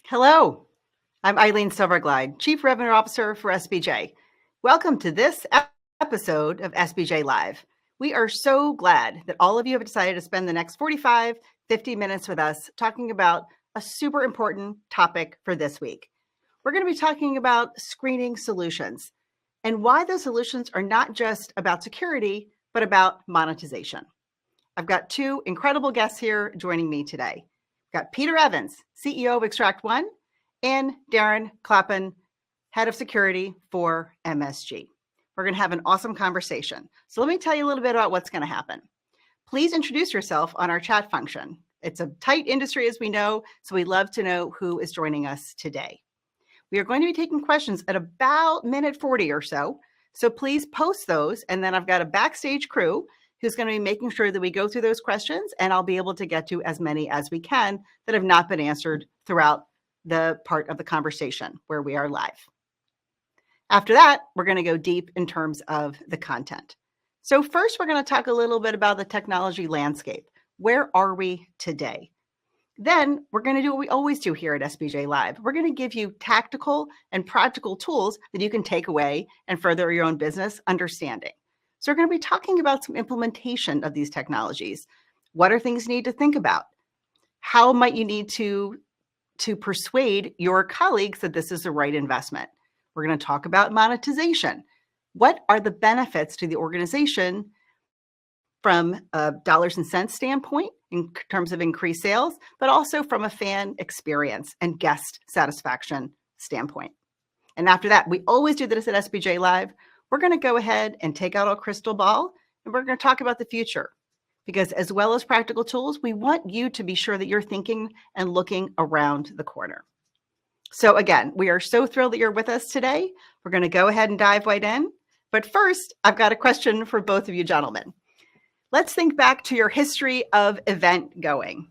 Hello, I'm Eileen Silverglide, Chief Revenue Officer for SBJ. Welcome to this episode of SBJ Live. We are so glad that all of you have decided to spend the next 45, 50 minutes with us talking about a super important topic for this week. We're going to be talking about screening solutions and why those solutions are not just about security, but about monetization. I've got two incredible guests here joining me today. We've got Peter Evans, CEO of Extract One, and Darren Clappin, Head of Security for MSG. We're going to have an awesome conversation. So let me tell you a little bit about what's going to happen. Please introduce yourself on our chat function. It's a tight industry, as we know, so we love to know who is joining us today. We are going to be taking questions at about minute 40 or so. So please post those, and then I've got a backstage crew who's going to be making sure that we go through those questions, and I'll be able to get to as many as we can that have not been answered throughout the part of the conversation where we are live. After that, we're going to go deep in terms of the content. So first, we're going to talk a little bit about the technology landscape. Where are we today? Then we're going to do what we always do here at SBJ Live. We're going to give you tactical and practical tools that you can take away and further your own business understanding. So we're going to be talking about some implementation of these technologies. What are things you need to think about? How might you need to persuade your colleagues that this is the right investment? We're going to talk about monetization. What are the benefits to the organization from a dollars and cents standpoint in terms of increased sales, but also from a fan experience and guest satisfaction standpoint? And after that, we always do this at SBJ Live. We're going to go ahead and take out our crystal ball, and we're going to talk about the future. Because as well as practical tools, we want you to be sure that you're thinking and looking around the corner. So again, we are so thrilled that you're with us today. We're going to go ahead and dive right in. But first, I've got a question for both of you gentlemen. Let's think back to your history of event going.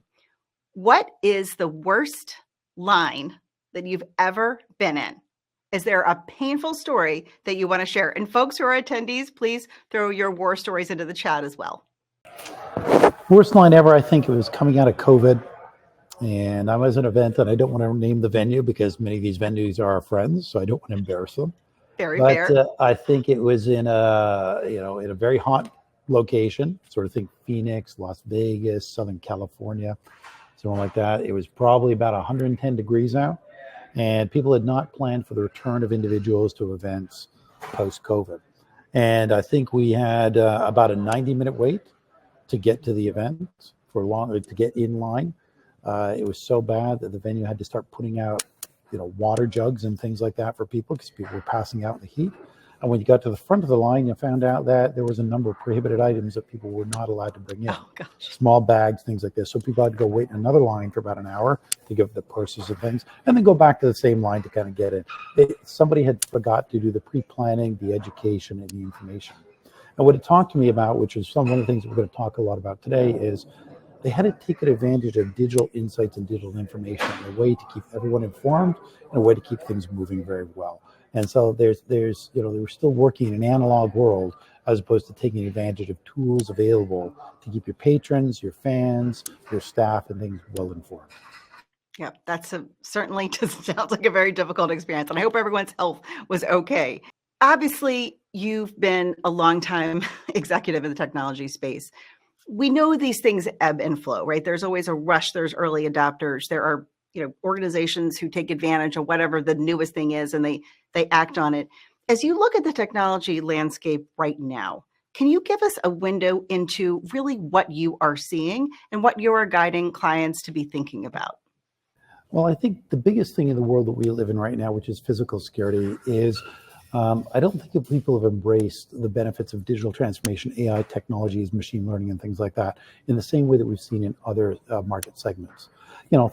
What is the worst line that you've ever been in? Is there a painful story that you want to share? And folks who are attendees, please throw your war stories into the chat as well. Worst line ever, I think it was coming out of COVID. And I was at an event, and I don't want to name the venue because many of these venues are our friends, so I don't want to embarrass them. Very fair. I think it was in a very hot location, sort of think Phoenix, Las Vegas, Southern California, something like that. It was probably about 110 degrees out, and people had not planned for the return of individuals to events post-COVID. And I think we had about a 90-minute wait to get to the event to get in line. It was so bad that the venue had to start putting out, water jugs and things like that for people because people were passing out in the heat. And when you got to the front of the line, you found out that there was a number of prohibited items that people were not allowed to bring in. Oh, gosh. Small bags, things like this. So people had to go wait in another line for about an hour to give the purses and things, and then go back to the same line to kind of get in. Somebody had forgot to do the pre-planning, the education, and the information. And what it talked to me about, which is one of the things that we're going to talk a lot about today, is they had to take advantage of digital insights and digital information in a way to keep everyone informed and a way to keep things moving very well. And so they were still working in an analog world as opposed to taking advantage of tools available to keep your patrons, your fans, your staff, and things well informed. Yeah, that's certainly sounds like a very difficult experience. And I hope everyone's health was okay. Obviously, you've been a long time executive in the technology space. We know these things ebb and flow, right? There's always a rush. There's early adopters. There are, organizations who take advantage of whatever the newest thing is, and they act on it. As you look at the technology landscape right now, can you give us a window into really what you are seeing and what you are guiding clients to be thinking about? Well, I think the biggest thing in the world that we live in right now, which is physical security, is I don't think that people have embraced the benefits of digital transformation, AI technologies, machine learning, and things like that in the same way that we've seen in other market segments.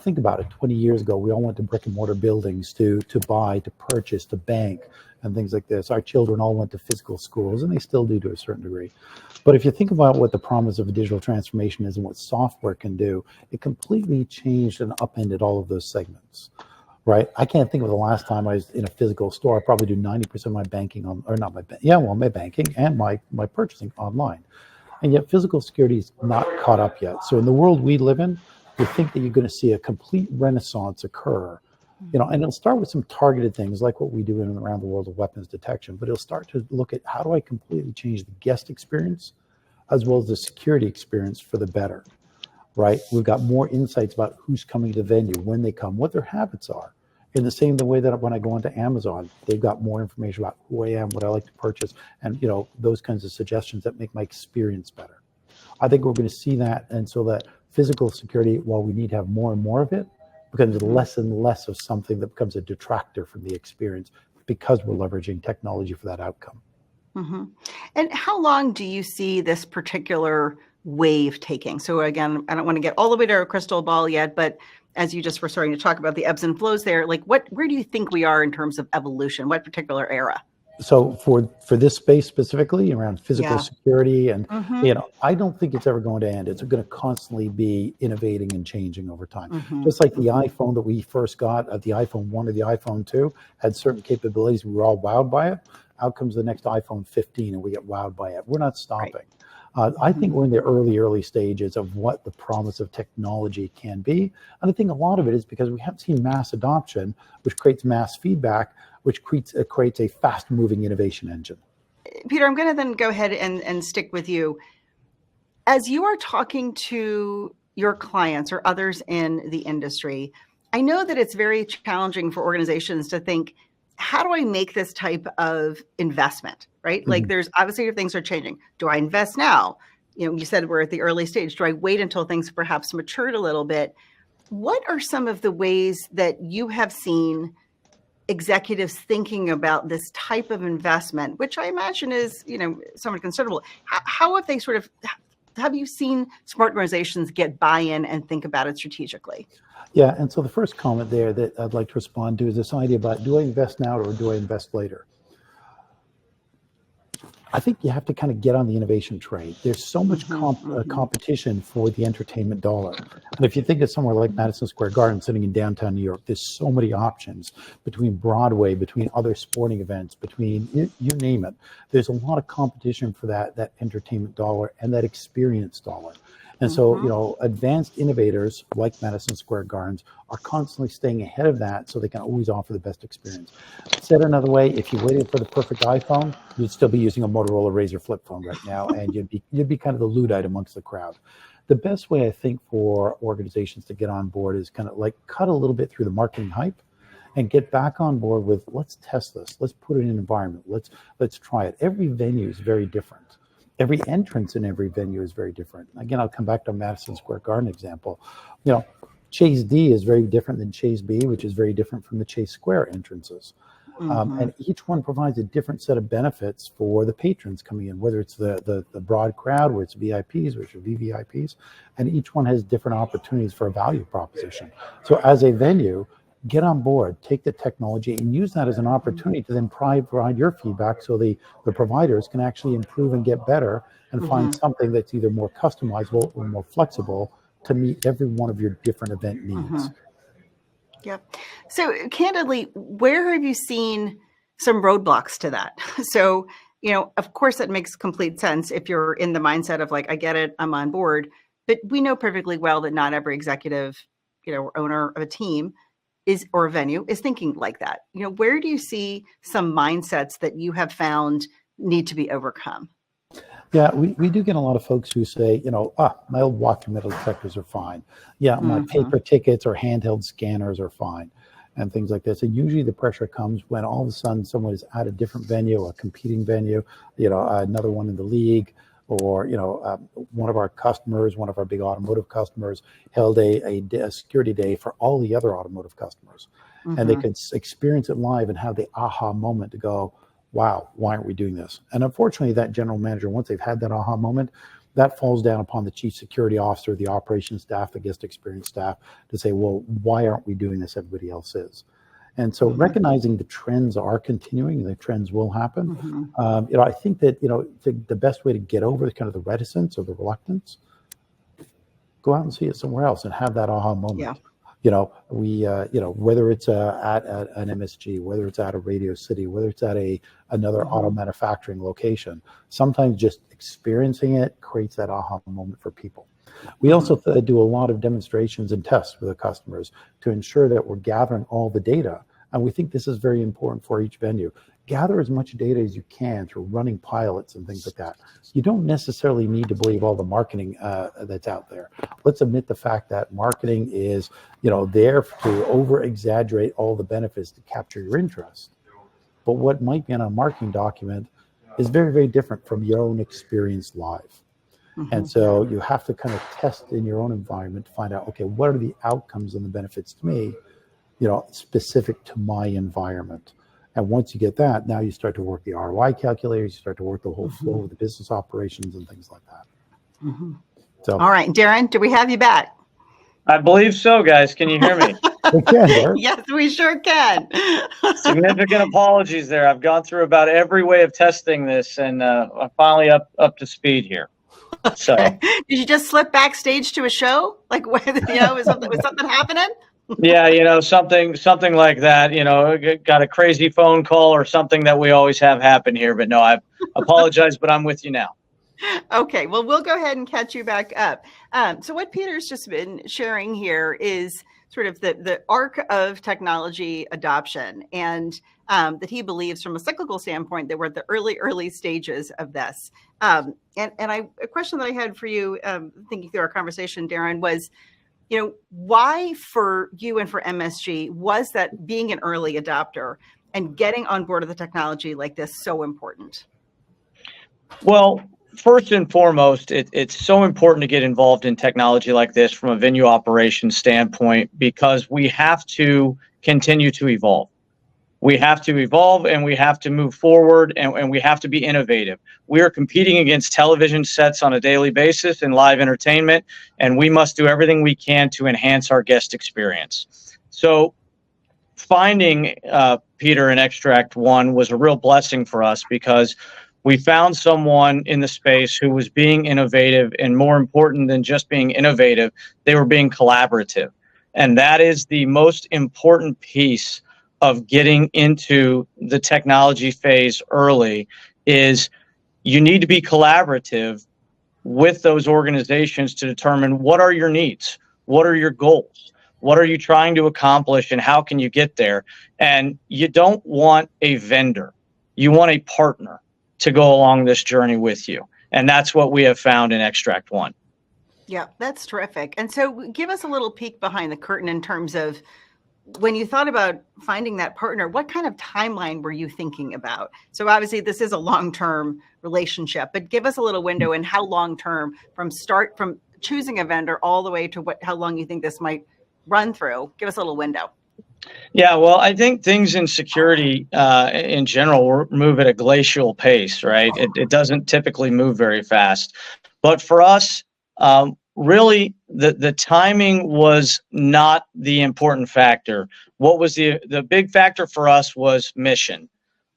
Think about it. 20 years ago, we all went to brick and mortar buildings to buy, to purchase, to bank, and things like this. Our children all went to physical schools, and they still do to a certain degree. But if you think about what the promise of a digital transformation is and what software can do, it completely changed and upended all of those segments. Right? I can't think of the last time I was in a physical store. I probably do 90% of my banking my banking and my purchasing online. And yet physical security is not caught up yet. So in the world we live in, we think that you're going to see a complete renaissance occur And it'll start with some targeted things like what we do in and around the world of weapons detection, but it'll start to look at how do I completely change the guest experience as well as the security experience for the better, right? We've got more insights about who's coming to the venue, when they come, what their habits are. In the same way that when I go onto Amazon, they've got more information about who I am, what I like to purchase, and those kinds of suggestions that make my experience better. I think we're going to see that, and so that physical security, while we need to have more and more of it, becomes less and less of something that becomes a detractor from the experience because we're leveraging technology for that outcome. Mm-hmm. And how long do you see this particular wave taking? So again, I don't want to get all the way to a crystal ball yet, but as you just were starting to talk about the ebbs and flows there, like where do you think we are in terms of evolution? What particular era? So for this space specifically around physical security, and I don't think it's ever going to end. It's going to constantly be innovating and changing over time. Just like the iPhone that we first got, the iPhone 1 or the iPhone 2 had certain capabilities. We were all wowed by it. Out comes the next iPhone 15 and we get wowed by it. We're not stopping. Right. I think we're in the early stages of what the promise of technology can be. And I think a lot of it is because we haven't seen mass adoption, which creates mass feedback, which creates a fast-moving innovation engine. Peter, I'm going to then go ahead and stick with you. As you are talking to your clients or others in the industry, I know that it's very challenging for organizations to think, how do I make this type of investment, right? Like there's obviously things are changing. Do I invest now? You said we're at the early stage. Do I wait until things perhaps matured a little bit? What are some of the ways that you have seen executives thinking about this type of investment, which I imagine is, somewhat considerable? How have they have you seen smart organizations get buy-in and think about it strategically? Yeah, and so the first comment there that I'd like to respond to is this idea about, do I invest now or do I invest later? I think you have to kind of get on the innovation train. There's so much competition for the entertainment dollar. And if you think of somewhere like Madison Square Garden sitting in downtown New York, there's so many options between Broadway, between other sporting events, between you name it. There's a lot of competition for that entertainment dollar and that experience dollar. And so, advanced innovators like Madison Square Gardens are constantly staying ahead of that so they can always offer the best experience. Said another way, if you waited for the perfect iPhone, you'd still be using a Motorola Razr flip phone right now, and you'd be kind of the Luddite amongst the crowd. The best way, I think, for organizations to get on board is kind of like cut a little bit through the marketing hype and get back on board with, let's test this. Let's put it in an environment. Let's try it. Every venue is very different. Every entrance in every venue is very different. Again, I'll come back to Madison Square Garden example. Chase D is very different than Chase B, which is very different from the Chase Square entrances. And each one provides a different set of benefits for the patrons coming in, whether it's the broad crowd, where it's VIPs, which are VVIPs, and each one has different opportunities for a value proposition. So as a venue, get on board, take the technology and use that as an opportunity to then provide your feedback so the providers can actually improve and get better and find something that's either more customizable or more flexible to meet every one of your different event needs. Yep. So candidly, where have you seen some roadblocks to that? So, of course, that makes complete sense if you're in the mindset of like, I get it, I'm on board. But we know perfectly well that not every executive, or owner of a team or a venue is thinking like that. Where do you see some mindsets that you have found need to be overcome? Yeah, we do get a lot of folks who say, my old walking metal detectors are fine. Yeah, my paper tickets or handheld scanners are fine, and things like this. And usually the pressure comes when all of a sudden someone is at a different venue, a competing venue, another one in the league, or one of our customers, one of our big automotive customers held a security day for all the other automotive customers. And they could experience it live and have the aha moment to go, wow, why aren't we doing this? And unfortunately, that general manager, once they've had that aha moment, that falls down upon the chief security officer, the operations staff, the guest experience staff to say, well, why aren't we doing this? Everybody else is. And so recognizing the trends are continuing, the trends will happen. I think that, the best way to get over kind of the reticence or the reluctance, go out and see it somewhere else and have that aha moment. Yeah. Whether it's at an MSG, whether it's at a Radio City, whether it's at another auto manufacturing location, sometimes just experiencing it creates that aha moment for people. We also do a lot of demonstrations and tests with the customers to ensure that we're gathering all the data. And we think this is very important for each venue. Gather as much data as you can through running pilots and things like that. You don't necessarily need to believe all the marketing that's out there. Let's admit the fact that marketing is, there to over-exaggerate all the benefits to capture your interest. But what might be on a marketing document is very, very different from your own experience live. And so you have to kind of test in your own environment to find out, okay, what are the outcomes and the benefits to me, specific to my environment. And once you get that, now you start to work the ROI calculators, you start to work the whole flow of the business operations and things like that. So, all right, Darren, do we have you back? I believe so, guys. Can you hear me? We can, Darren. Yes, we sure can. Significant apologies there. I've gone through about every way of testing this, and I'm finally up to speed here. So, did you just slip backstage to a show? Like, was something happening? yeah, something like that. Got a crazy phone call or something that we always have happen here. But no, I apologize, but I'm with you now. Okay, well, we'll go ahead and catch you back up. So what Peter's just been sharing here is sort of the arc of technology adoption, and that he believes from a cyclical standpoint that we're at the early stages of this. And a question that I had for you, thinking through our conversation, Darren, was, why for you and for MSG was that being an early adopter and getting on board with the technology like this so important? Well, first and foremost, it's so important to get involved in technology like this from a venue operations standpoint, because we have to continue to evolve. We have to evolve and we have to move forward, and we have to be innovative. We are competing against television sets on a daily basis and live entertainment, and we must do everything we can to enhance our guest experience. So finding Peter in Extract One was a real blessing for us, because we found someone in the space who was being innovative, and more important than just being innovative, they were being collaborative. And that is the most important piece of getting into the technology phase early, is you need to be collaborative with those organizations to determine what are your needs, what are your goals, what are you trying to accomplish, and how can you get there. And you don't want a vendor, you want a partner to go along this journey with you. And that's what we have found in Extract One. Yeah, that's terrific. And so give us a little peek behind the curtain in terms of when you thought about finding that partner, what kind of timeline were you thinking about? So obviously this is a long-term relationship, but give us a little window in how long-term from choosing a vendor all the way to how long you think this might run through. Give us a little window. Yeah, well, I think things in security in general move at a glacial pace, right? It doesn't typically move very fast. But for us, really, the timing was not the important factor. What was the big factor for us was mission,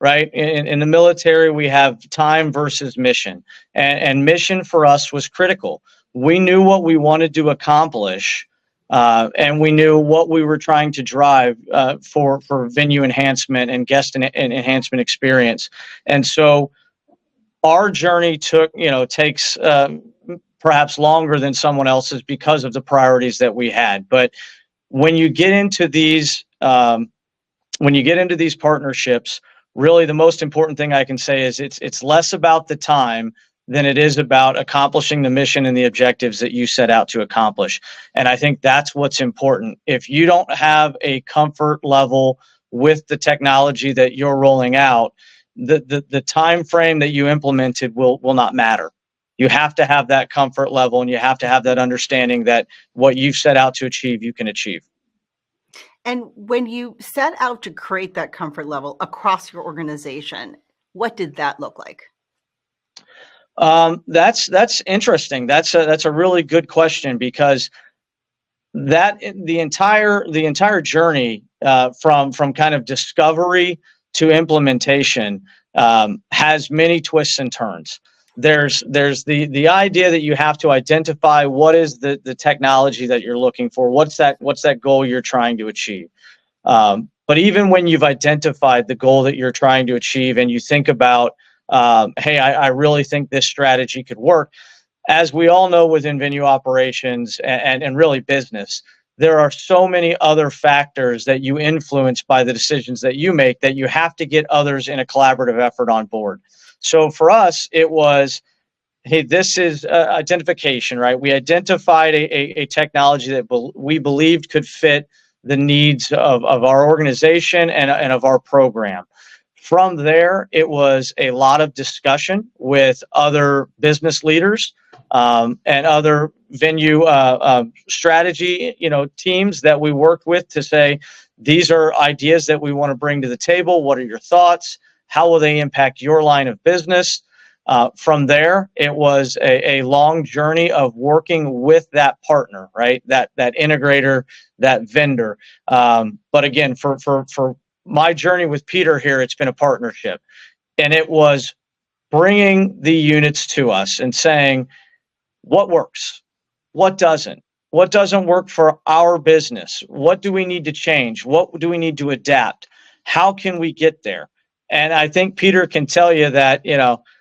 right? In the military, we have time versus mission. And mission for us was critical. We knew what we wanted to accomplish, and we knew what we were trying to drive for venue enhancement and guest enhancement experience. And so our journey takes perhaps longer than someone else's because of the priorities that we had. But when you get into these partnerships, really the most important thing I can say is it's less about the time than it is about accomplishing the mission and the objectives that you set out to accomplish. And I think that's what's important. If you don't have a comfort level with the technology that you're rolling out, the time frame that you implemented will not matter. You have to have that comfort level, and you have to have that understanding that what you've set out to achieve, you can achieve. And when you set out to create that comfort level across your organization, what did that look like? That's interesting. That's a really good question, because the entire journey from kind of discovery to implementation has many twists and turns. There's the idea that you have to identify what is the technology that you're looking for. What's that goal you're trying to achieve? But even when you've identified the goal that you're trying to achieve, and you think about, hey, I really think this strategy could work, as we all know within venue operations and really business, there are so many other factors that you influence by the decisions that you make that you have to get others in a collaborative effort on board. So for us, it was, hey, this is identification, right? We identified a technology that we believed could fit the needs of our organization and of our program. From there, it was a lot of discussion with other business leaders and other venue strategy, teams that we worked with to say, these are ideas that we want to bring to the table. What are your thoughts? How will they impact your line of business? From there, it was a long journey of working with that partner, right? That integrator, that vendor. But again, for my journey with Peter here, it's been a partnership, and it was bringing the units to us and saying, what works, what doesn't work for our business? What do we need to change? What do we need to adapt? How can we get there? And I think Peter can tell you that,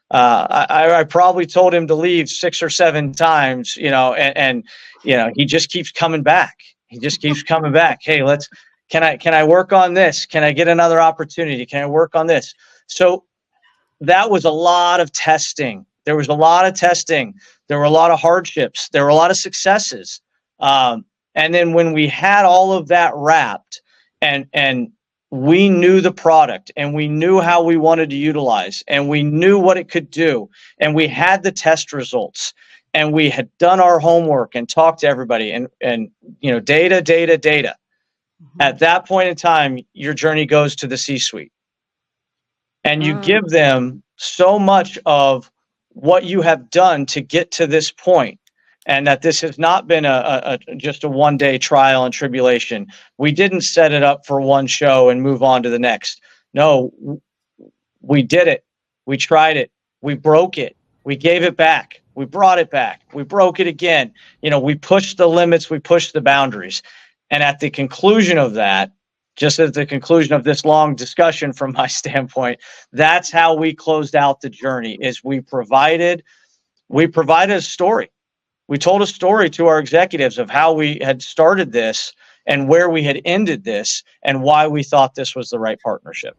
I probably told him to leave 6 or 7 times, and he just keeps coming back. Hey, can I work on this? Can I get another opportunity? Can I work on this? So that was a lot of testing. There was a lot of testing. There were a lot of hardships. There were a lot of successes. And then when we had all of that wrapped and we knew the product and we knew how we wanted to utilize and we knew what it could do and we had the test results and we had done our homework and talked to everybody and data. At that point in time, your journey goes to the C-suite and you give them so much of what you have done to get to this point, and that this has not been just a one-day trial and tribulation. We didn't set it up for one show and move on to the next. No, we did it. We tried it. We broke it. We gave it back. We brought it back. We broke it again. We pushed the limits. We pushed the boundaries. And at the conclusion of that, just at the conclusion of this long discussion from my standpoint, that's how we closed out the journey, is we provided a story. We told a story to our executives of how we had started this and where we had ended this and why we thought this was the right partnership.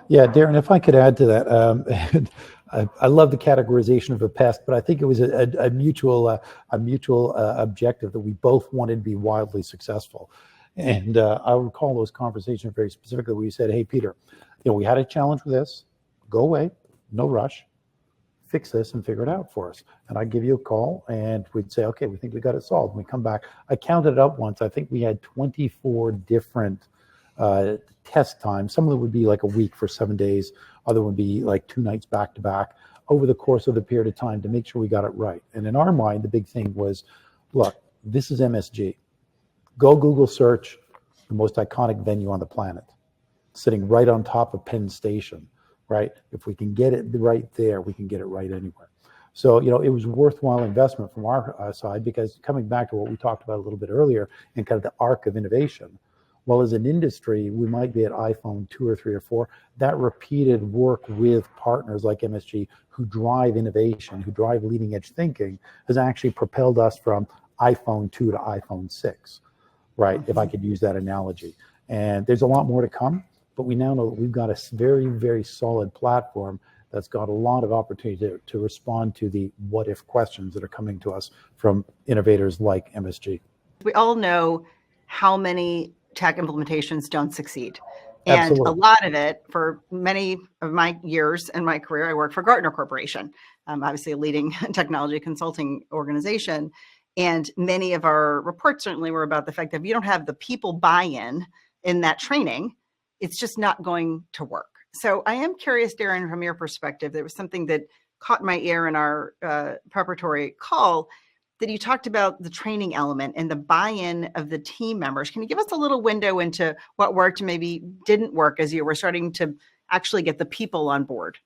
Yeah, Darren, if I could add to that, I love the categorization of a pest, but I think it was a mutual objective that we both wanted to be wildly successful. And I recall those conversations very specifically where you said, hey, Peter, we had a challenge with this. Go away, no rush. Fix this and figure it out for us. And I'd give you a call and we'd say, okay, we think we got it solved. And we come back. I counted it up once. I think we had 24 different test times. Some of them would be like a week for 7 days. Other would be like 2 nights back to back over the course of the period of time to make sure we got it right. And in our mind, the big thing was, look, this is MSG. Go Google search the most iconic venue on the planet, sitting right on top of Penn Station, right? If we can get it right there, we can get it right anywhere. So, it was worthwhile investment from our side, because coming back to what we talked about a little bit earlier and kind of the arc of innovation, well, as an industry, we might be at iPhone 2 or 3 or 4. That repeated work with partners like MSG who drive innovation, who drive leading edge thinking, has actually propelled us from iPhone 2 to iPhone 6, right? If I could use that analogy. And there's a lot more to come, but we now know that we've got a very, very solid platform that's got a lot of opportunity to respond to the what if questions that are coming to us from innovators like MSG. We all know how many tech implementations don't succeed. And Absolutely. A lot of it, for many of my years in my career, I worked for Gartner Corporation, obviously a leading technology consulting organization. And many of our reports certainly were about the fact that if you don't have the people buy-in in that training, it's just not going to work. So I am curious, Darren, from your perspective, there was something that caught my ear in our preparatory call, that you talked about the training element and the buy-in of the team members. Can you give us a little window into what worked and maybe didn't work as you were starting to actually get the people on board?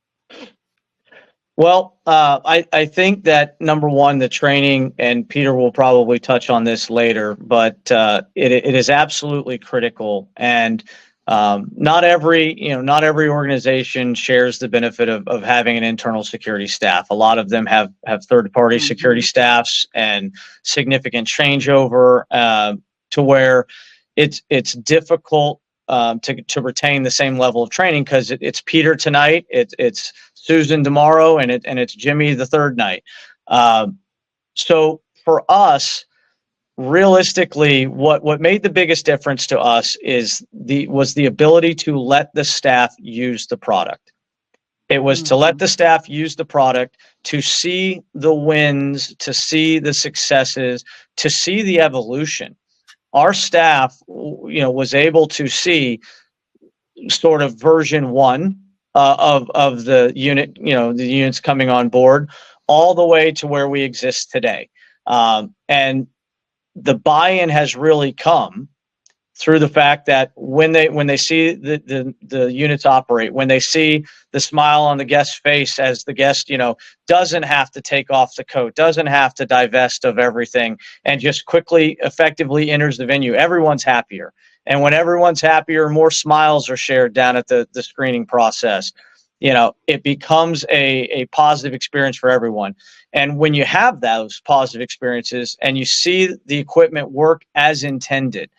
Well, I think that number one, the training, and Peter will probably touch on this later, but it is absolutely critical. And Not every organization shares the benefit of having an internal security staff. A lot of them have third-party security staffs and significant changeover to where it's difficult to retain the same level of training, because it's Peter tonight, it's Susan tomorrow, and it's Jimmy the third night. So for us, realistically, what made the biggest difference to us was the ability to let the staff use the product. It was to let the staff use the product, to see the wins, to see the successes, to see the evolution. Our staff, was able to see sort of version 1 of the unit, the units coming on board, all the way to where we exist today. And the buy-in has really come through the fact that when they see the units operate, when they see the smile on the guest's face as the guest, doesn't have to take off the coat, doesn't have to divest of everything, and just quickly, effectively enters the venue, everyone's happier. And when everyone's happier, more smiles are shared down at the screening process. It becomes a positive experience for everyone. And when you have those positive experiences and you see the equipment work as intended,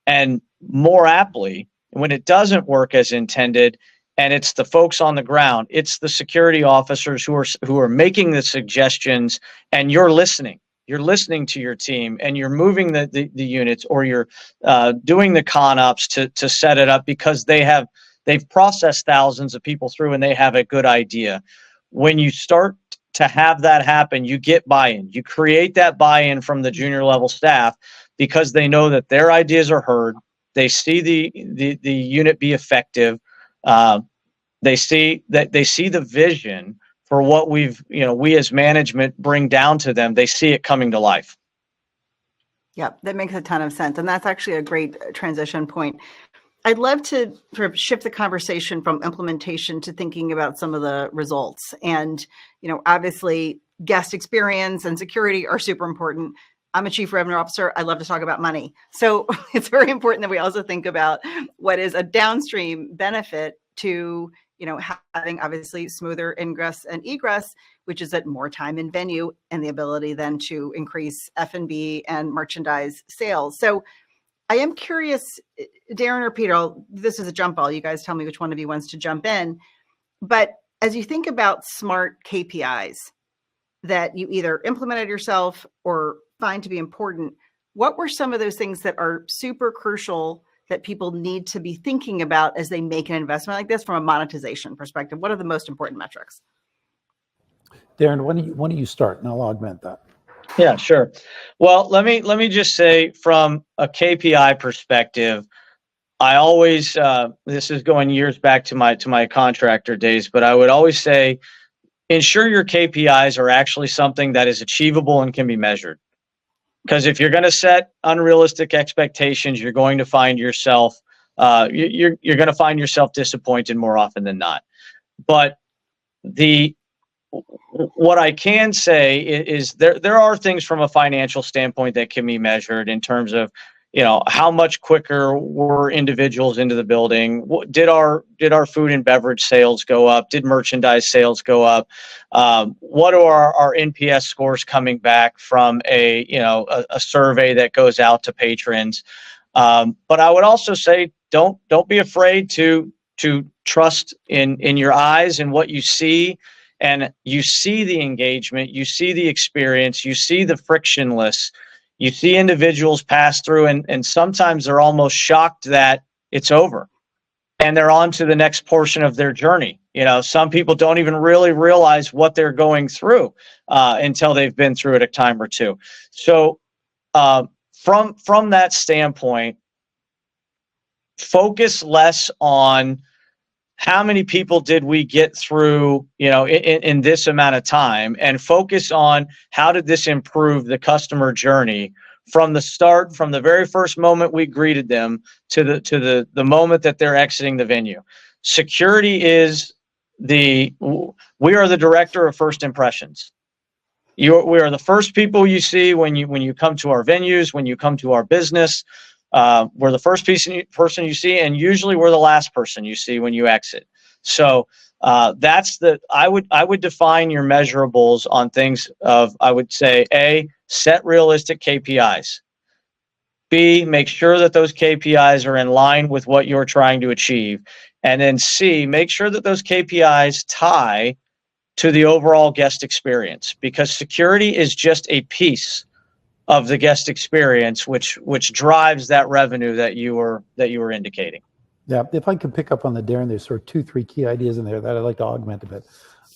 and more aptly, when it doesn't work as intended, and it's the folks on the ground, it's the security officers who are making the suggestions, and you're listening to your team, and you're moving the units, or you're doing the con-ups to set it up, because they've processed thousands of people through and they have a good idea. When you start to have that happen, you get buy-in. You create that buy-in from the junior level staff, because they know that their ideas are heard. They see the unit be effective. They see the vision for what we as management bring down to them. They see it coming to life. Yeah, that makes a ton of sense. And that's actually a great transition point. I'd love to sort of shift the conversation from implementation to thinking about some of the results. And, obviously guest experience and security are super important. I'm a chief revenue officer. I love to talk about money. So it's very important that we also think about what is a downstream benefit to, having obviously smoother ingress and egress, which is at more time in venue, and the ability then to increase F&B and merchandise sales. So I am curious, Darren or Peter, this is a jump ball. You guys tell me which one of you wants to jump in. But as you think about smart KPIs that you either implemented yourself or find to be important, what were some of those things that are super crucial that people need to be thinking about as they make an investment like this from a monetization perspective? What are the most important metrics? Darren, why don't you start, and I'll augment that. Yeah, sure. Well, let me just say, from a KPI perspective, I always this is going years back to my contractor days, but I would always say, ensure your KPIs are actually something that is achievable and can be measured. Because if you're going to set unrealistic expectations, you're going to find yourself you're going to find yourself disappointed more often than not. But what I can say is there are things from a financial standpoint that can be measured in terms of, how much quicker were individuals into the building? Did our food and beverage sales go up? Did merchandise sales go up? What are our NPS scores coming back from a survey that goes out to patrons? But I would also say, don't be afraid to trust in your eyes and what you see. And you see the engagement, you see the experience, you see the frictionless, you see individuals pass through, and sometimes they're almost shocked that it's over and they're on to the next portion of their journey. Some people don't even really realize what they're going through until they've been through it a time or two. So from that standpoint, focus less on how many people did we get through, in this amount of time, and focus on how did this improve the customer journey from the start, from the very first moment we greeted them to the moment that they're exiting the venue. Security is we are the director of first impressions. We are the first people you see when you come to our venues, when you come to our business. We're the first person you see, and usually we're the last person you see when you exit. So I would define your measurables on things of, I would say, A, set realistic KPIs. B, make sure that those KPIs are in line with what you're trying to achieve. And then C, make sure that those KPIs tie to the overall guest experience, because security is just a piece of the guest experience, which drives that revenue that you were indicating. Yeah, if I could pick up on the Darren, there's sort of 2-3 key ideas in there that I'd like to augment a bit.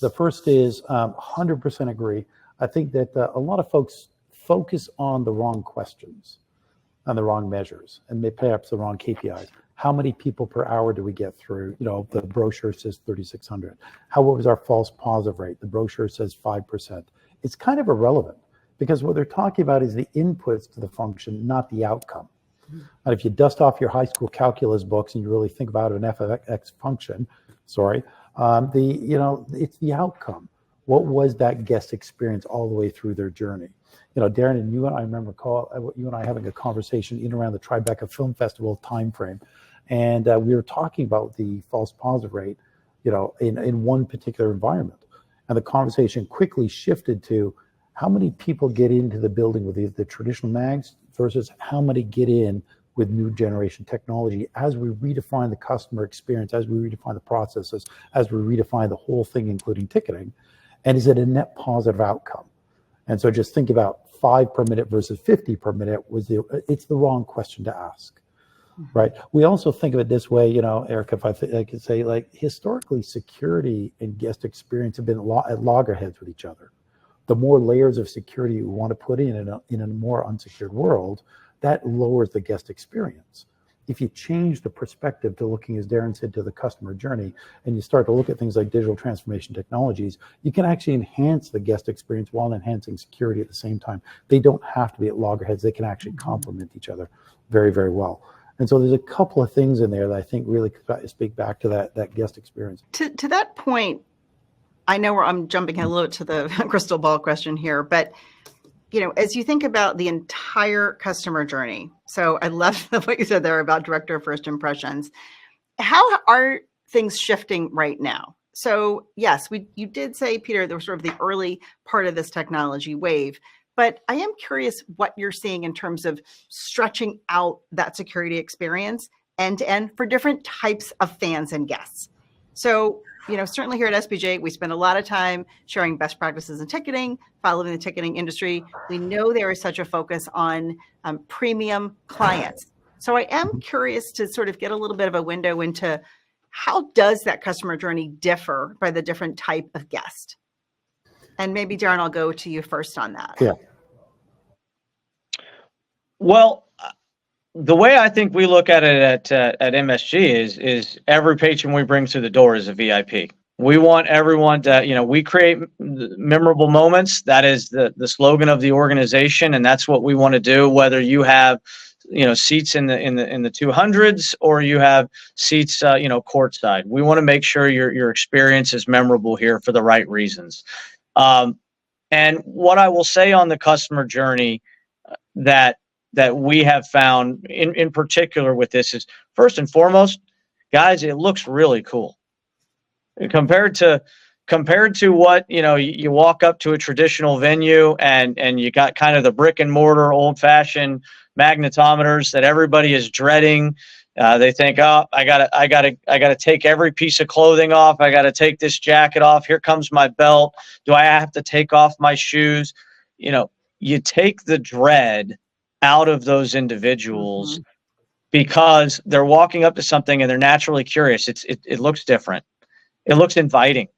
The first is 100% agree. I think that a lot of folks focus on the wrong questions, on the wrong measures, and perhaps the wrong KPIs. How many people per hour do we get through? You know, the brochure says 3,600. What was our false positive rate? The brochure says 5%. It's kind of irrelevant, because what they're talking about is the inputs to the function, not the outcome. And if you dust off your high school calculus books and you really think about an f of x function, it's the outcome. What was that guest experience all the way through their journey? You know, Darren and you and I remember you and I having a conversation in around the Tribeca Film Festival timeframe, and we were talking about the false positive rate, you know, in one particular environment, and the conversation quickly shifted to how many people get into the building with the traditional mags versus how many get in with new generation technology, as we redefine the customer experience, as we redefine the processes, as we redefine the whole thing, including ticketing. And is it a net positive outcome? And so just think about 5 per minute versus 50 per minute it's the wrong question to ask, right? We also think of it this way, you know, Eric, if I could say, like, historically, security and guest experience have been at loggerheads with each other. The more layers of security you want to put in a more unsecured world, that lowers the guest experience. If you change the perspective to looking, as Darren said, to the customer journey, and you start to look at things like digital transformation technologies, you can actually enhance the guest experience while enhancing security at the same time. They don't have to be at loggerheads. They can actually complement each other very, very well. And so there's a couple of things in there that I think really speak back to that guest experience. To that point, I know I'm jumping a little to the crystal ball question here, but you know, as you think about the entire customer journey, so I love what you said there about director of first impressions. How are things shifting right now? So yes, you did say, Peter, there was sort of the early part of this technology wave, but I am curious what you're seeing in terms of stretching out that security experience end to end for different types of fans and guests. So, you know, certainly here at SBJ, we spend a lot of time sharing best practices in ticketing, following the ticketing industry. We know there is such a focus on premium clients. So I am curious to sort of get a little bit of a window into how does that customer journey differ by the different type of guest? And maybe, Darren, I'll go to you first on that. Yeah. Well, the way I think we look at it at MSG is every patron we bring through the door is a VIP. We want everyone to, you know, we create memorable moments. That is the slogan of the organization, and that's what we want to do. Whether you have, you know, seats in the 200s or you have seats, you know, courtside, we want to make sure your experience is memorable here for the right reasons. And what I will say on the customer journey that we have found in particular with this is, first and foremost, guys, it looks really cool. Compared to what, you know, you walk up to a traditional venue and you got kind of the brick and mortar old fashioned magnetometers that everybody is dreading. They think, oh, I gotta take every piece of clothing off. I gotta take this jacket off. Here comes my belt. Do I have to take off my shoes? You know, you take the dread out of those individuals because they're walking up to something and they're naturally curious. It looks different. It looks inviting.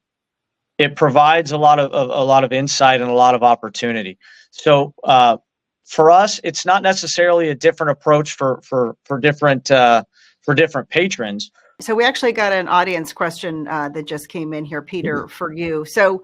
It provides a lot of insight and a lot of opportunity. So for us, it's not necessarily a different approach for different patrons. So we actually got an audience question that just came in here, Peter, for you. So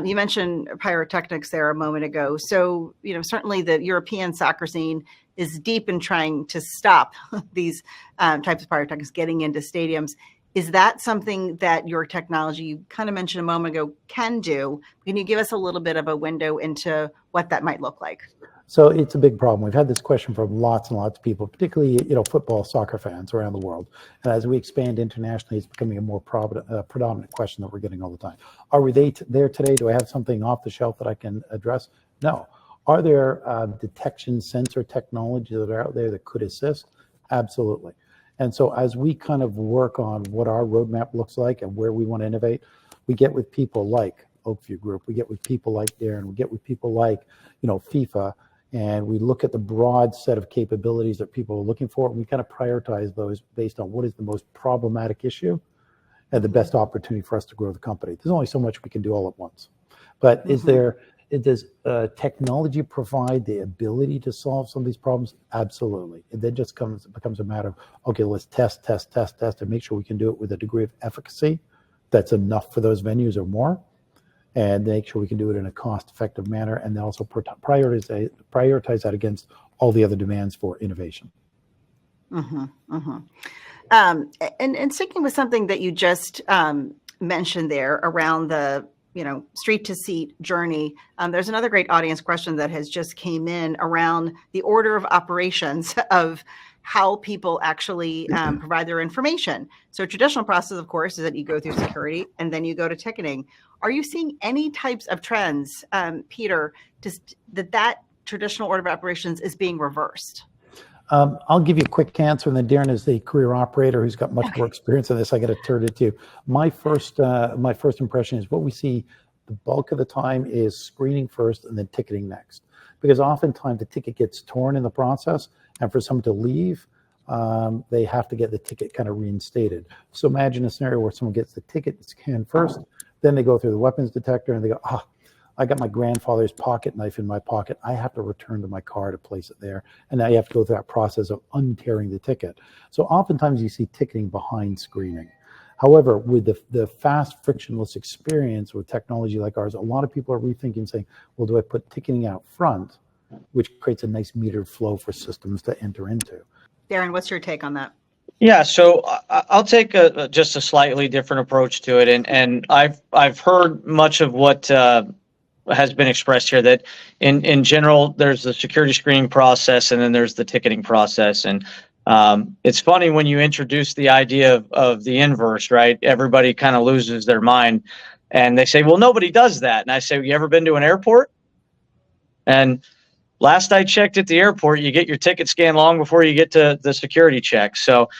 you mentioned pyrotechnics there a moment ago. So, you know, certainly the European soccer scene is deep in trying to stop these types of pyrotechnics getting into stadiums. Is that something that your technology, you kind of mentioned a moment ago, can do? Can you give us a little bit of a window into what that might look like? So it's a big problem. We've had this question from lots and lots of people, particularly football, soccer fans around the world. And as we expand internationally, it's becoming a more predominant question that we're getting all the time. Are we there today? Do I have something off the shelf that I can address? No. Are there detection sensor technology that are out there that could assist? Absolutely. And so as we kind of work on what our roadmap looks like and where we want to innovate, we get with people like Oakview Group, we get with people like Darren, we get with people like FIFA, and we look at the broad set of capabilities that people are looking for, and we kind of prioritize those based on what is the most problematic issue and the best opportunity for us to grow the company. There's only so much we can do all at once. But does technology provide the ability to solve some of these problems? Absolutely. It then just becomes a matter of, okay, let's test, and make sure we can do it with a degree of efficacy that's enough for those venues or more, and make sure we can do it in a cost-effective manner, and then also prioritize that against all the other demands for innovation. And sticking with something that you just mentioned there around the street to seat journey, there's another great audience question that has just came in around the order of operations of how people actually provide their information. So traditional process, of course, is that you go through security and then you go to ticketing. Are you seeing any types of trends, Peter, that traditional order of operations is being reversed? I'll give you a quick answer, and then Darren is the career operator who's got much more experience in this. I got to turn it to you. My first impression is what we see the bulk of the time is screening first and then ticketing next, because oftentimes the ticket gets torn in the process, and for someone to leave, they have to get the ticket kind of reinstated. So imagine a scenario where someone gets the ticket scanned first, then they go through the weapons detector and they go, I got my grandfather's pocket knife in my pocket. I have to return to my car to place it there. And now you have to go through that process of untearing the ticket. So oftentimes you see ticketing behind screening. However, with the fast, frictionless experience with technology like ours, a lot of people are rethinking, saying, well, do I put ticketing out front, which creates a nice metered flow for systems to enter into? Darren, what's your take on that? Yeah, so I'll take just a slightly different approach to it, and I've heard much of what has been expressed here, that in general there's the security screening process and then there's the ticketing process, and it's funny when you introduce the idea of the inverse, right? Everybody kind of loses their mind, and they say, well, nobody does that, and I say, you ever been to an airport? And last I checked at the airport, you get your ticket scanned long before you get to the security check. So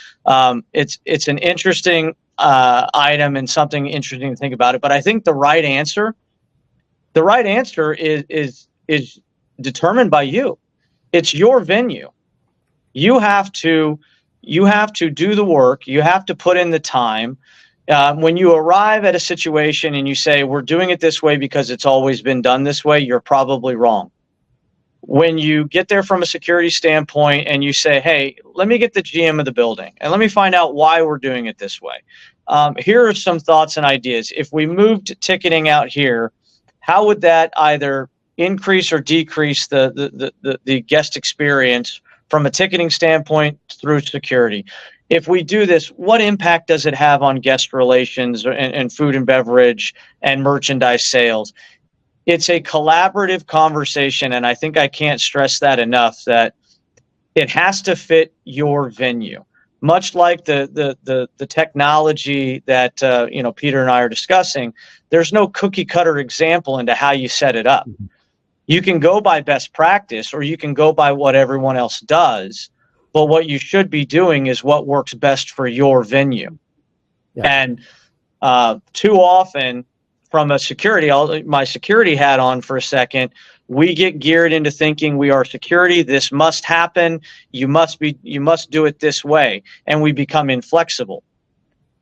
it's an interesting item and something interesting to think about it. But I think the right answer is determined by you. It's your venue. You have to do the work. You have to put in the time. When you arrive at a situation and you say, we're doing it this way because it's always been done this way, you're probably wrong. When you get there from a security standpoint and you say, hey, let me get the GM of the building and let me find out why we're doing it this way. Here are some thoughts and ideas. If we moved ticketing out here, how would that either increase or decrease the guest experience from a ticketing standpoint through security? If we do this, what impact does it have on guest relations and food and beverage and merchandise sales? It's a collaborative conversation, and I think I can't stress that enough, that it has to fit your venue. Much like the technology that Peter and I are discussing, there's no cookie cutter example into how you set it up. You can go by best practice or you can go by what everyone else does, but what you should be doing is what works best for your venue. Yeah. And too often, from a security, my security hat on for a second, we get geared into thinking we are security. This must happen. You must do it this way. And we become inflexible.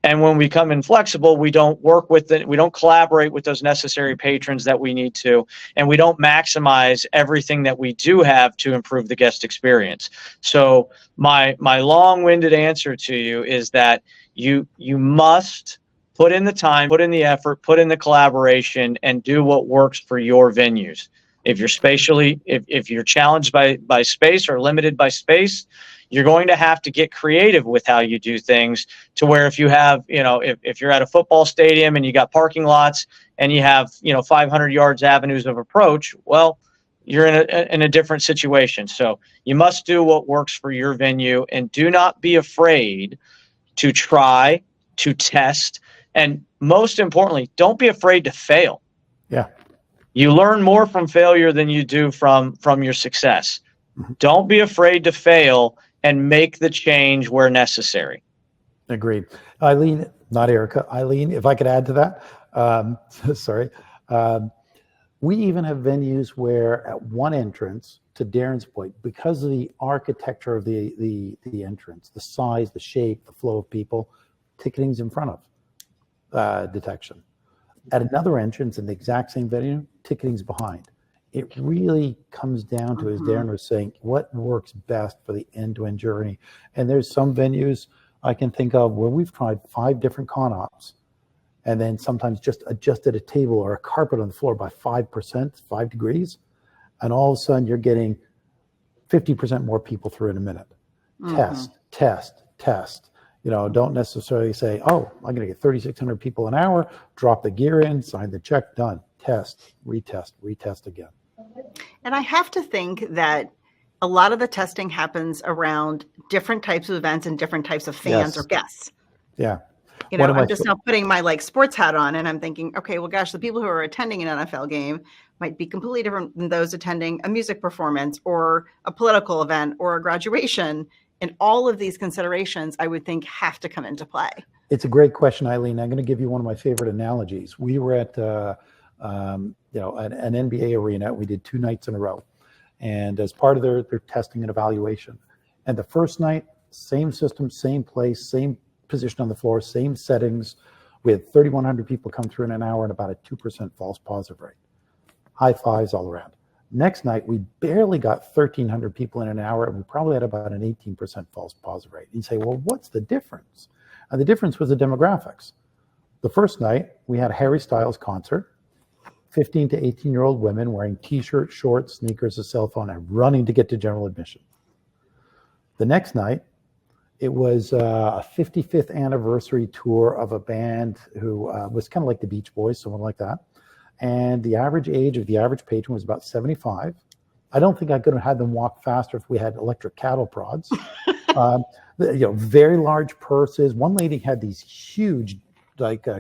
And when we become inflexible, we don't work with it. We don't collaborate with those necessary patrons that we need to. And we don't maximize everything that we do have to improve the guest experience. So my long-winded answer to you is that you must put in the time, put in the effort, put in the collaboration, and do what works for your venues. If you're if you're challenged by space or limited by space, you're going to have to get creative with how you do things, to where if you have, if you're at a football stadium and you got parking lots and you have, 500 yards avenues of approach, well, you're in a different situation. So you must do what works for your venue, and do not be afraid to try, to test, and most importantly, don't be afraid to fail. Yeah. You learn more from failure than you do from your success. Don't be afraid to fail and make the change where necessary. Agreed. Eileen, not Erica, Eileen, if I could add to that, sorry. We even have venues where at one entrance, to Darren's point, because of the architecture of the entrance, the size, the shape, the flow of people, ticketing's in front of detection. At another entrance in the exact same venue, ticketing's behind. It really comes down to, as Darren was saying, what works best for the end-to-end journey. And there's some venues I can think of where we've tried 5 different con ops, and then sometimes just adjusted a table or a carpet on the floor by 5%, 5 degrees, and all of a sudden you're getting 50% more people through in a minute. Test. You know, don't necessarily say, oh, I'm going to get 3,600 people an hour, drop the gear in, sign the check, done. Test, retest again. And I have to think that a lot of the testing happens around different types of events and different types of fans or guests. Yeah. You know, I'm just now putting my like sports hat on, and I'm thinking, okay, well, gosh, the people who are attending an NFL game might be completely different than those attending a music performance or a political event or a graduation. And all of these considerations, I would think, have to come into play. It's a great question, Eileen. I'm going to give you one of my favorite analogies. We were at an NBA arena. We did 2 nights in a row, and as part of their testing and evaluation. And the first night, same system, same place, same position on the floor, same settings. We had 3,100 people come through in an hour and about a 2% false positive rate. High fives all around. Next night, we barely got 1,300 people in an hour, and we probably had about an 18% false positive rate. You say, well, what's the difference? And the difference was the demographics. The first night, we had a Harry Styles concert, 15 to 18-year-old women wearing T-shirts, shorts, sneakers, a cell phone, and running to get to general admission. The next night, it was a 55th anniversary tour of a band who was kind of like the Beach Boys, someone like that. And the average age of the average patron was about 75. I don't think I could have had them walk faster if we had electric cattle prods. Very large purses. One lady had these huge,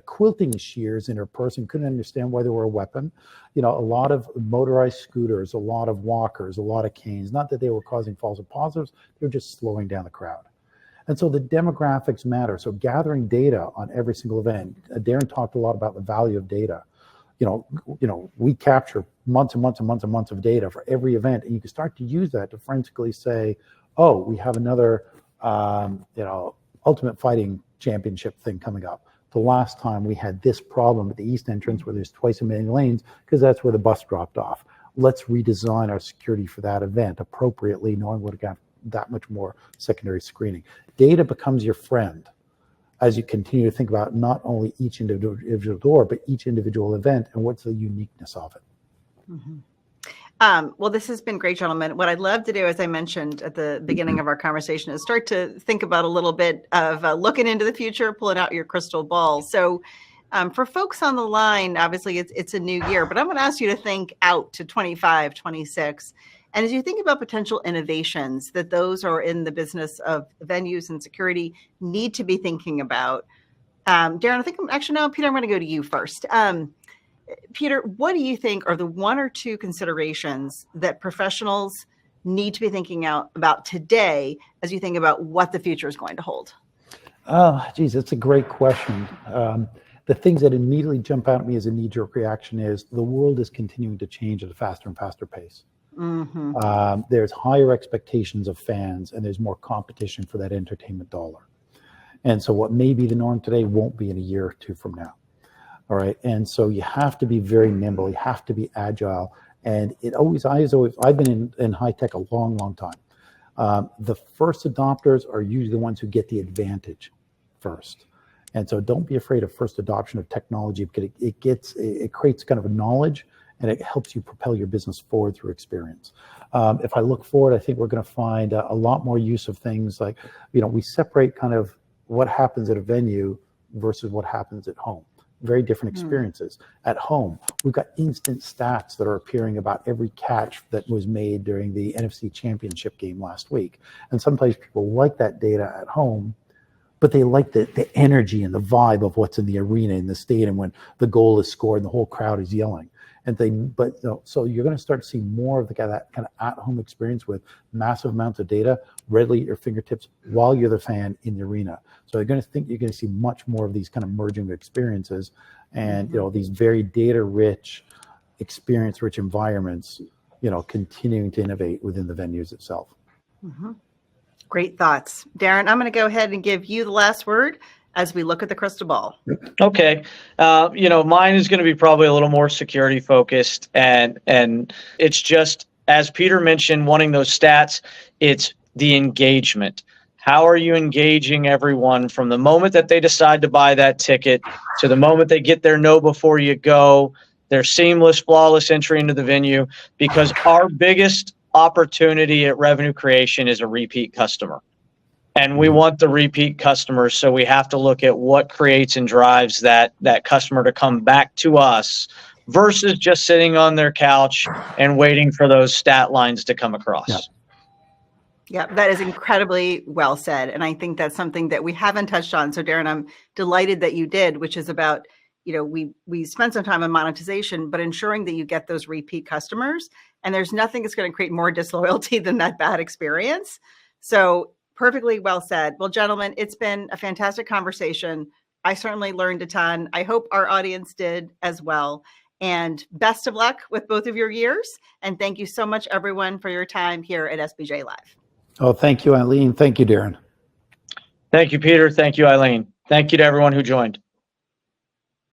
quilting shears in her purse and couldn't understand why they were a weapon. You know, a lot of motorized scooters, a lot of walkers, a lot of canes. Not that they were causing false positives, they were just slowing down the crowd. And so the demographics matter. So gathering data on every single event. Darren talked a lot about the value of data. You know, we capture months and months and months and months of data for every event, and you can start to use that to forensically say, oh, we have another, Ultimate Fighting Championship thing coming up. The last time we had this problem at the East entrance where there's twice as many lanes because that's where the bus dropped off. Let's redesign our security for that event appropriately, knowing what got that much more secondary screening. Data becomes your friend as you continue to think about not only each individual door, but each individual event and what's the uniqueness of it. Well, this has been great, gentlemen. What I'd love to do, as I mentioned at the beginning of our conversation, is start to think about a little bit of looking into the future, pulling out your crystal ball. So for folks on the line, obviously it's a new year, but I'm going to ask you to think out to 25, 26. And as you think about potential innovations that those who are in the business of venues and security need to be thinking about, Darren, I think Peter, I'm going to go to you first. Peter, what do you think are the 1 or 2 considerations that professionals need to be thinking about today as you think about what the future is going to hold? Oh, geez, that's a great question. The things that immediately jump out at me as a knee-jerk reaction is the world is continuing to change at a faster and faster pace. There's higher expectations of fans, and there's more competition for that entertainment dollar. And so what may be the norm today won't be in a year or 2 from now. All right. And so you have to be very nimble. You have to be agile. And I've been in high tech a long, long time. The first adopters are usually the ones who get the advantage first. And so don't be afraid of first adoption of technology, because it creates kind of a knowledge, and it helps you propel your business forward through experience. If I look forward, I think we're going to find a lot more use of things like, we separate kind of what happens at a venue versus what happens at home. very different experiences. At home, we've got instant stats that are appearing about every catch that was made during the NFC Championship game last week. And sometimes people like that data at home, but they like the energy and the vibe of what's in the arena, in the stadium, when the goal is scored and the whole crowd is yelling. So you're going to start to see more of that kind of at-home experience with massive amounts of data readily at your fingertips while you're the fan in the arena. So you're going to see much more of these kind of merging experiences, and these very data-rich, experience-rich environments, continuing to innovate within the venues itself. Mm-hmm. Great thoughts. Darren, I'm going to go ahead and give you the last word as we look at the crystal ball. Okay. Mine is going to be probably a little more security focused, and it's just, as Peter mentioned, wanting those stats, it's the engagement. How are you engaging everyone from the moment that they decide to buy that ticket to the moment they get their know before you go, their seamless, flawless entry into the venue? Because our biggest opportunity at revenue creation is a repeat customer. And we want the repeat customers, so we have to look at what creates and drives that customer to come back to us versus just sitting on their couch and waiting for those stat lines to come across. Yeah, that is incredibly well said. And I think that's something that we haven't touched on. So Darren, I'm delighted that you did, which is about, we spent some time on monetization, but ensuring that you get those repeat customers. And there's nothing that's going to create more disloyalty than that bad experience. So perfectly well said. Well, gentlemen, it's been a fantastic conversation. I certainly learned a ton. I hope our audience did as well. And best of luck with both of your years. And thank you so much, everyone, for your time here at SBJ Live. Oh, thank you, Eileen. Thank you, Darren. Thank you, Peter. Thank you, Eileen. Thank you to everyone who joined.